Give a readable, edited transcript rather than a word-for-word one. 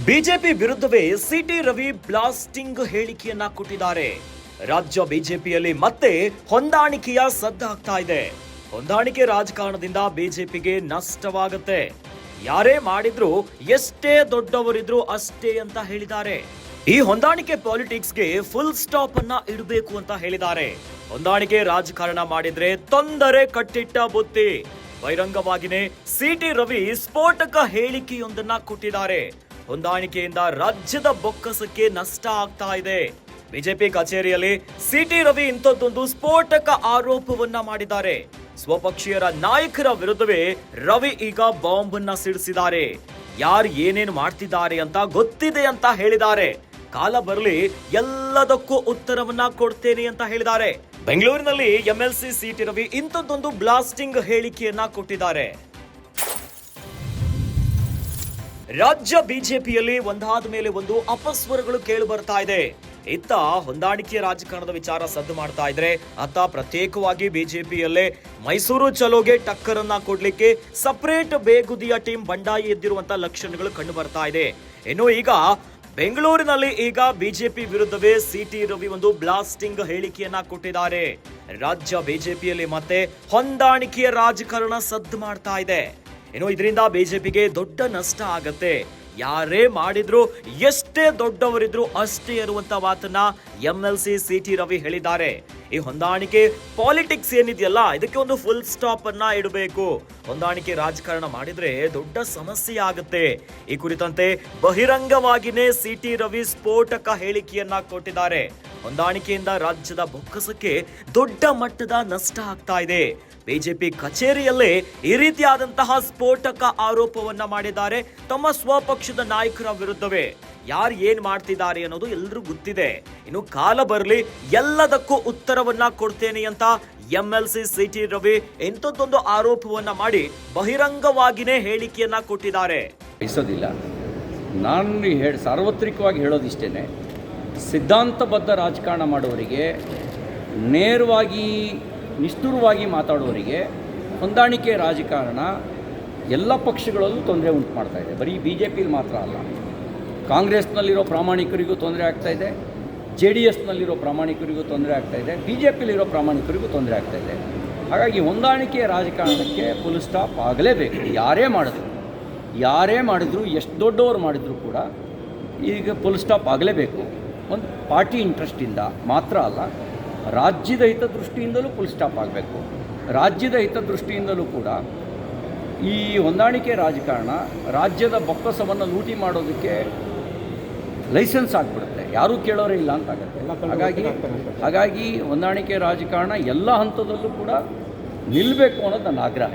BJP ವಿರುದ್ಧವೇ city Ravi blasting ಹೇಳಿಕೆಯನ್ನ ಕೊಟ್ಟಿದ್ದಾರೆ. ರಾಜ್ಯ ಬಿಜೆಪಿಯಲ್ಲಿ ಮತ್ತೆ ಹೊಂದಾಣಿಕೆಯ ಸದ್ದಾಗ್ತಾ ಇದೆ. ಹೊಂದಾಣಿಕೆ ರಾಜಕಾರಣದಿಂದ ಬಿಜೆಪಿಗೆ ನಷ್ಟವಾಗುತ್ತೆ. ಯಾರೇ ಮಾಡಿದ್ರು ಎಷ್ಟೇ ದೊಡ್ಡವರಿದ್ರು ಅಷ್ಟೇ ಅಂತ ಹೇಳಿದ್ದಾರೆ. ಈ ಹೊಂದಾಣಿಕೆ ಪಾಲಿಟಿಕ್ಸ್ಗೆ ಫುಲ್ ಸ್ಟಾಪ್ ಅನ್ನ ಇಡಬೇಕು ಅಂತ ಹೇಳಿದ್ದಾರೆ. ಹೊಂದಾಣಿಕೆ ರಾಜಕಾರಣ ಮಾಡಿದ್ರೆ ತೊಂದರೆ ಕಟ್ಟಿಟ್ಟ ಬುತ್ತಿ. ಬಹಿರಂಗವಾಗಿನೇ ಸಿಟಿ ರವಿ ಸ್ಫೋಟಕ ಹೇಳಿಕೆಯೊಂದನ್ನ ಕೊಟ್ಟಿದ್ದಾರೆ. ಹೊಂದಾಣಿಕೆಯಿಂದ ರಾಜ್ಯದ ಬೊಕ್ಕಸಕ್ಕೆ ನಷ್ಟ ಆಗ್ತಾ ಇದೆ. ಬಿಜೆಪಿ ಕಚೇರಿಯಲ್ಲಿ ಸಿಟಿ ರವಿ ಇಂಥದ್ದೊಂದು ಸ್ಫೋಟಕ ಆರೋಪವನ್ನ ಮಾಡಿದ್ದಾರೆ. ಸ್ವಪಕ್ಷೀಯರ ನಾಯಕರ ವಿರುದ್ಧವೇ ರವಿ ಈಗ ಬಾಂಬ್ ಅನ್ನ ಸಿಡಿಸಿದ್ದಾರೆ. ಯಾರು ಏನೇನು ಮಾಡ್ತಿದ್ದಾರೆ ಅಂತ ಗೊತ್ತಿದೆ ಅಂತ ಹೇಳಿದ್ದಾರೆ. ಕಾಲ ಬರಲಿ ಎಲ್ಲದಕ್ಕೂ ಉತ್ತರವನ್ನ ಕೊಡ್ತೇನೆ ಅಂತ ಹೇಳಿದ್ದಾರೆ. ಬೆಂಗಳೂರಿನಲ್ಲಿ ಎಂಎಲ್ಸಿ ಸಿಟಿ ರವಿ ಇಂಥದ್ದೊಂದು ಬ್ಲಾಸ್ಟಿಂಗ್ ಹೇಳಿಕೆಯನ್ನ ಕೊಟ್ಟಿದ್ದಾರೆ. ರಾಜ್ಯ ಬಿಜೆಪಿಯಲ್ಲಿ ಒಂದಾದ ಮೇಲೆ ಒಂದು ಅಪಸ್ವರಗಳು ಕೇಳಿ ಬರ್ತಾ ಇದೆ. ಇತ್ತ ಹೊಂದಾಣಿಕೆ ರಾಜಕಾರಣದ ವಿಚಾರ ಸದ್ದು ಮಾಡ್ತಾ ಇದ್ರೆ, ಅತ್ತ ಪ್ರತ್ಯೇಕವಾಗಿ ಬಿಜೆಪಿಯಲ್ಲೇ ಮೈಸೂರು ಚಲೋಗೆ ಟಕ್ಕರನ್ನ ಕೊಡ್ಲಿಕ್ಕೆ ಸಪರೇಟ್ ಬೇಗುದಿಯ ಟೀಮ್ ಬಂಡಾಯಿ ಎದ್ದಿರುವಂತ ಲಕ್ಷಣಗಳು ಕಂಡು ಬರ್ತಾ ಇದೆ. ಇನ್ನು ಈಗ ಬೆಂಗಳೂರಿನಲ್ಲಿ ಈಗ ಬಿಜೆಪಿ ವಿರುದ್ಧವೇ ಸಿಟಿ ರವಿ ಒಂದು ಬ್ಲಾಸ್ಟಿಂಗ್ ಹೇಳಿಕೆಯನ್ನ ಕೊಟ್ಟಿದ್ದಾರೆ. ರಾಜ್ಯ ಬಿಜೆಪಿಯಲ್ಲಿ ಮತ್ತೆ ಹೊಂದಾಣಿಕೆಯ ರಾಜಕಾರಣ ಸದ್ದು ಮಾಡ್ತಾ ಇದೆ. ಇನ್ನು ಇದರಿಂದ ಬಿಜೆಪಿಗೆ ದೊಡ್ಡ ನಷ್ಟ ಆಗತ್ತೆ. ಯಾರೇ ಮಾಡಿದ್ರು ಎಷ್ಟೇ ದೊಡ್ಡವರಿದ್ರು ಅಷ್ಟೇ ಇರುವಂತ ಮಾತನ್ನ ಎಂಎಲ್ಸಿ ಸಿಟಿ ರವಿ ಹೇಳಿದ್ದಾರೆ. ಈ ಹೊಂದಾಣಿಕೆ ಪಾಲಿಟಿಕ್ಸ್ ಏನಿದೆಯಲ್ಲ, ಇದಕ್ಕೆ ಒಂದು ಫುಲ್ ಸ್ಟಾಪ್ ಅನ್ನ ಇಡಬೇಕು. ಹೊಂದಾಣಿಕೆ ರಾಜಕಾರಣ ಮಾಡಿದ್ರೆ ದೊಡ್ಡ ಸಮಸ್ಯೆ ಆಗುತ್ತೆ. ಈ ಕುರಿತಂತೆ ಬಹಿರಂಗವಾಗಿನೇ ಸಿಟಿ ರವಿ ಸ್ಫೋಟಕ ಹೇಳಿಕೆಯನ್ನ ಕೊಟ್ಟಿದ್ದಾರೆ. ಹೊಂದಾಣಿಕೆಯಿಂದ ರಾಜ್ಯದ ಬೊಕ್ಕಸಕ್ಕೆ ದೊಡ್ಡ ಮಟ್ಟದ ನಷ್ಟ ಆಗ್ತಾ ಇದೆ. ಬಿಜೆಪಿ ಕಚೇರಿಯಲ್ಲೇ ಈ ರೀತಿಯಾದಂತಹ ಸ್ಫೋಟಕ ಆರೋಪವನ್ನ ಮಾಡಿದ್ದಾರೆ. ತಮ್ಮ ಸ್ವಪಕ್ಷದ ನಾಯಕರ ವಿರುದ್ಧವೇ ಯಾರು ಏನ್ ಮಾಡ್ತಿದ್ದಾರೆ ಅನ್ನೋದು ಎಲ್ರಿಗೂ ಗೊತ್ತಿದೆ. ಇನ್ನು ಕಾಲ ಬರಲಿ ಎಲ್ಲದಕ್ಕೂ ಉತ್ತರವನ್ನ ಕೊಡ್ತೇನೆ ಅಂತ ಎಂಎಲ್ಸಿ ಸಿಟಿ ರವಿ ಇಂಥದ್ದೊಂದು ಆರೋಪವನ್ನ ಮಾಡಿ ಬಹಿರಂಗವಾಗಿನೇ ಹೇಳಿಕೆಯನ್ನ ಕೊಟ್ಟಿದ್ದಾರೆ. ಬಯಸೋದಿಲ್ಲ. ನಾನು ಸಾರ್ವತ್ರಿಕವಾಗಿ ಹೇಳೋದಿಷ್ಟೇನೆ, ಸಿದ್ಧಾಂತಬದ್ಧ ರಾಜಕಾರಣ ಮಾಡೋರಿಗೆ, ನೇರವಾಗಿ ನಿಷ್ಠುರವಾಗಿ ಮಾತಾಡೋರಿಗೆ ಹೊಂದಾಣಿಕೆ ರಾಜಕಾರಣ ಎಲ್ಲ ಪಕ್ಷಗಳಲ್ಲೂ ತೊಂದರೆ ಉಂಟು ಮಾಡ್ತಾ ಇದೆ. ಬರೀ ಬಿ ಜೆ ಪಿಲಿ ಮಾತ್ರ ಅಲ್ಲ, ಕಾಂಗ್ರೆಸ್ನಲ್ಲಿರೋ ಪ್ರಾಮಾಣಿಕರಿಗೂ ತೊಂದರೆ ಆಗ್ತಾ ಇದೆ, JDSನಲ್ಲಿರೋ ಪ್ರಾಮಾಣಿಕರಿಗೂ ತೊಂದರೆ ಆಗ್ತಾ ಇದೆ, ಬಿ ಜೆ ಪಿಲಿರೋ ಪ್ರಾಮಾಣಿಕರಿಗೂ ತೊಂದರೆ ಆಗ್ತಾ ಇದೆ. ಹಾಗಾಗಿ ಹೊಂದಾಣಿಕೆ ರಾಜಕಾರಣಕ್ಕೆ ಫುಲ್ ಸ್ಟಾಪ್ ಆಗಲೇಬೇಕು. ಯಾರೇ ಮಾಡಿದ್ರು ಎಷ್ಟು ದೊಡ್ಡವರು ಮಾಡಿದ್ರು ಕೂಡ ಈಗ ಫುಲ್ ಸ್ಟಾಪ್ ಆಗಲೇಬೇಕು. ಒಂದು ಪಾರ್ಟಿ ಇಂಟ್ರೆಸ್ಟಿಂದ ಮಾತ್ರ ಅಲ್ಲ, ರಾಜ್ಯದ ಹಿತದೃಷ್ಟಿಯಿಂದಲೂ ಫುಲ್ ಸ್ಟಾಪ್ ಆಗಬೇಕು. ರಾಜ್ಯದ ಹಿತದೃಷ್ಟಿಯಿಂದಲೂ ಕೂಡ ಈ ಹೊಂದಾಣಿಕೆ ರಾಜಕಾರಣ ರಾಜ್ಯದ ಬೊಕ್ಕಸವನ್ನು ಲೂಟಿ ಮಾಡೋದಕ್ಕೆ ಲೈಸೆನ್ಸ್ ಆಗಿಬಿಡುತ್ತೆ. ಯಾರೂ ಕೇಳೋರೇ ಇಲ್ಲ ಅಂತ ಆಗುತ್ತೆ. ಹಾಗಾಗಿ ಹೊಂದಾಣಿಕೆ ರಾಜಕಾರಣ ಎಲ್ಲ ಹಂತದಲ್ಲೂ ಕೂಡ ನಿಲ್ಲಬೇಕು ಅನ್ನೋದು ನನ್ನ ಆಗ್ರಹ.